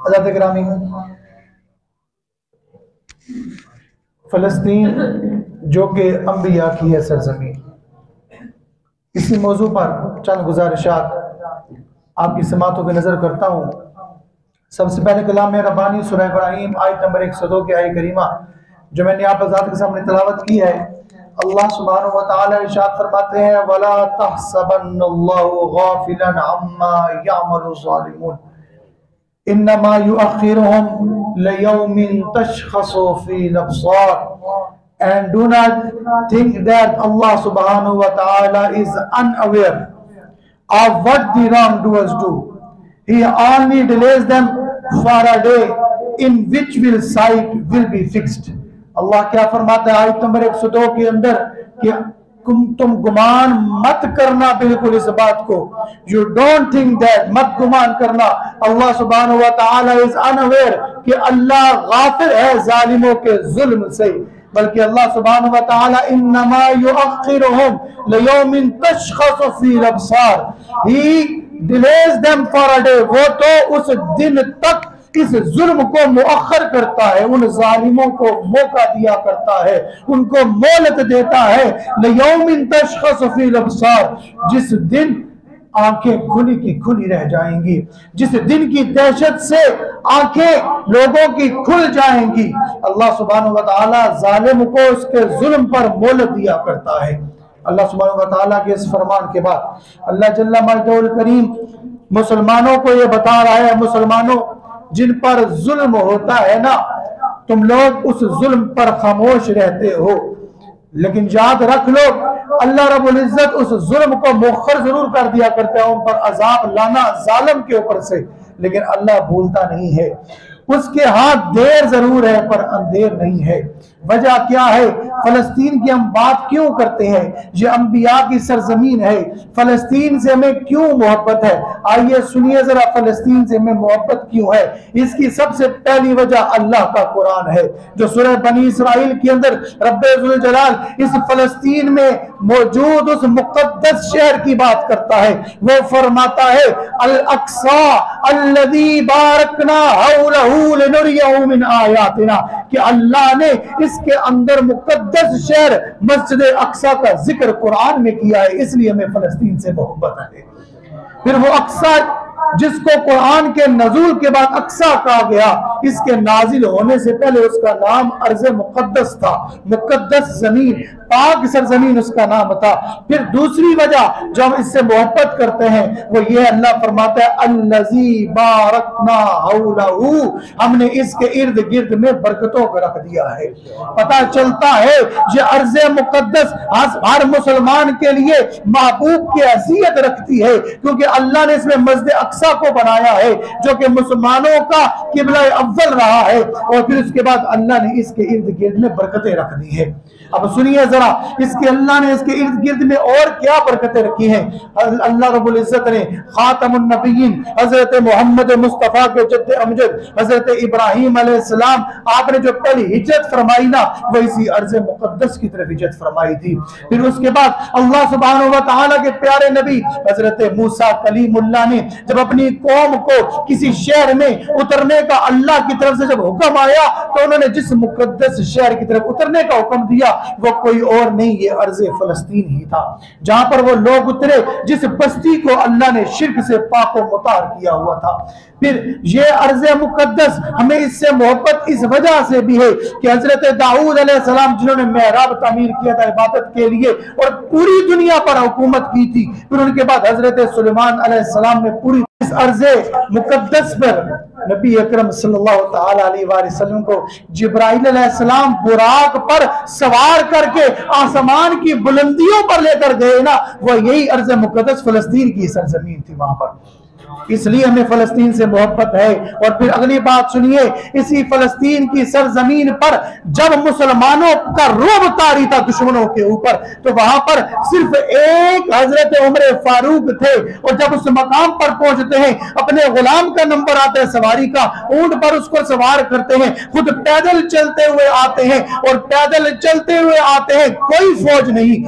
حضرت گرامی، فلسطین جو کہ انبیاء کی ہے سرزمین، اسی موضوع پر چند گزارشات آپ کی سماعتوں پہ نظر کرتا ہوں۔ سب سے پہلے کلام ربانی سورہ ابراہیم آیت نمبر 102 کی آیت کریمہ جو میں نے آپ حضرات کے سامنے تلاوت کی ہے، اللہ سبحانہ وتعالی ارشاد فرماتے ہیں وَلَا تَحْسَبَنَّ اللَّهُ غَافِلًا عَمَّا يَعْمَلُ الظَّالِمُونَ إِنَّمَا يُؤَخِّرُهُمْ لِيَوْمٍ تَشْخَصُ فِيهِ الْأَبْصَارُ. And do not think that Allah subhanahu wa ta'ala is unaware of what the wrongdoers do. He only delays them for a day in which sight will be fixed. اللہ کیا فرماتا ہے آیت نمبر 102 کے اندر کہ تم گمان مت کرنا بالکل اس بات کو. You don't think that, مت گمان کرنا اللہ سبحانہ و تعالی is unaware کہ اللہ غافل ہے ظالموں کے ظلم سے، بلکہ اللہ سبحانہ و تعالی انما یؤخرہم لیوم تشخص فی الابصار. He delays them for a day. وہ تو اس دن تک اس ظلم کو مؤخر کرتا ہے، ان ظالموں کو موقع دیا کرتا ہے، ان کو مہلت دیتا ہے. لیوم تشخص فی الابصار، جس دن آنکھیں کھلی کی کھلی رہ جائیں گی، جس دن کی دہشت سے آنکھیں لوگوں کی کھل جائیں گی. اللہ سبحانہ و تعالی ظالم کو اس کے ظلم پر مہلت دیا کرتا ہے. اللہ سبحانہ و تعالیٰ کے اس فرمان کے بعد اللہ جل مجدہ الکریم مسلمانوں کو یہ بتا رہا ہے، مسلمانوں جن پر ظلم ہوتا ہے نا، تم لوگ اس ظلم پر خاموش رہتے ہو، لیکن یاد رکھ لو اللہ رب العزت اس ظلم کو مؤخر ضرور کر دیا کرتے ہیں، ان پر عذاب لانا ظالم کے اوپر سے، لیکن اللہ بھولتا نہیں ہے. اس کے ہاتھ دیر ضرور ہے پر اندیر نہیں ہے. وجہ کیا ہے؟ فلسطین کی ہم بات کیوں کرتے ہیں؟ یہ انبیاء کی سرزمین ہے. فلسطین سے ہمیں کیوں محبت ہے؟ آئیے سنیے ذرا فلسطین سے ہمیں محبت کیوں ہے. اس کی سب سے پہلی وجہ اللہ کا قرآن ہے، جو سورہ بنی اسرائیل کے اندر رب ذوالجلال اس فلسطین میں موجود اس مقدس شہر کی بات کرتا ہے. وہ فرماتا ہے الاقصی الذی بارکنا حولہ لنریہ من آیاتنا، کہ اللہ نے اس کے اندر مقدس شہر مسجد اقصی کا ذکر قرآن میں کیا ہے، اس لیے ہمیں فلسطین سے محبت ہے. پھر وہ اقصی جس کو قرآن کے نزول کے بعد اقصی کہا گیا، اس کے نازل ہونے سے پہلے اس کا نام ارض مقدس تھا، مقدس زمین، پاک سرزمین اس کا نام تھا. پھر دوسری وجہ جو ہم اس سے محبت کرتے ہیں وہ یہ اللہ فرماتا ہے الذی بارکنا حولہ، ہم نے اس کے ارد گرد میں برکتوں کو رکھ دیا ہے. پتہ چلتا ہے یہ ارض مقدس ہر مسلمان کے لیے محبوب کی حیثیت رکھتی ہے، کیونکہ اللہ نے اس میں مسجد اقصی کو بنایا ہے جو کہ مسلمانوں کا قبلہ اول رہا ہے، اور پھر اس کے بعد اللہ نے اس کے ارد گرد میں برکتیں رکھ دی ہیں. اب سنیے ذرا اللہ نے اس کے ارد گرد میں اور کیا برکتیں رکھی ہیں. اللہ رب العزت نے خاتم النبیین حضرت محمد مصطفیٰ کے جد امجد حضرت ابراہیم علیہ السلام، آپ نے جو پہلی ہجرت فرمائی نا وہ اسی ارض مقدس کی طرف ہجرت فرمائی تھی. پھر اس کے بعد اللہ سبحانہ و تعالیٰ کے پیارے نبی حضرت موسیٰ کلیم اللہ نے جب اپنی قوم کو کسی شہر میں اترنے کا اللہ کی طرف سے جب حکم آیا تو انہوں نے جس مقدس شہر کی طرف اترنے کا حکم دیا وہ کوئی اور نہیں، یہ ارض فلسطین ہی تھا، جہاں پر وہ لوگ اترے جس بستی کو اللہ نے شرک سے پاک و مطہر کیا ہوا تھا. پھر یہ ارض مقدس ہمیں اس سے محبت اس وجہ سے بھی ہے کہ حضرت داؤد علیہ السلام جنہوں نے محراب تعمیر کیا تھا عبادت کے لیے اور پوری دنیا پر حکومت کی تھی، پھر ان کے بعد حضرت سلیمان علیہ السلام نے پوری اس ارض مقدس پر نبی اکرم صلی اللہ تعالی علیہ وآلہ وسلم کو جبرائیل علیہ السلام براق پر سوار کر کے آسمان کی بلندیوں پر لے کر گئے نا، وہ یہی ارض مقدس فلسطین کی سرزمین تھی وہاں پر. اس لیے ہمیں فلسطین سے محبت ہے. اور پھر اگلی بات سنیے، اسی فلسطین کی سرزمین پر جب مسلمانوں کا رعب طاری تھا دشمنوں کے اوپر تو وہاں پر صرف ایک حضرت عمر فاروق تھے، اور جب اس مقام پر پہنچتے ہیں اپنے غلام کا نمبر آتا ہے سواری کا، اونٹ پر اس کو سوار کرتے ہیں، خود پیدل چلتے ہوئے آتے ہیں، اور پیدل چلتے ہوئے آتے ہیں، کوئی فوج نہیں،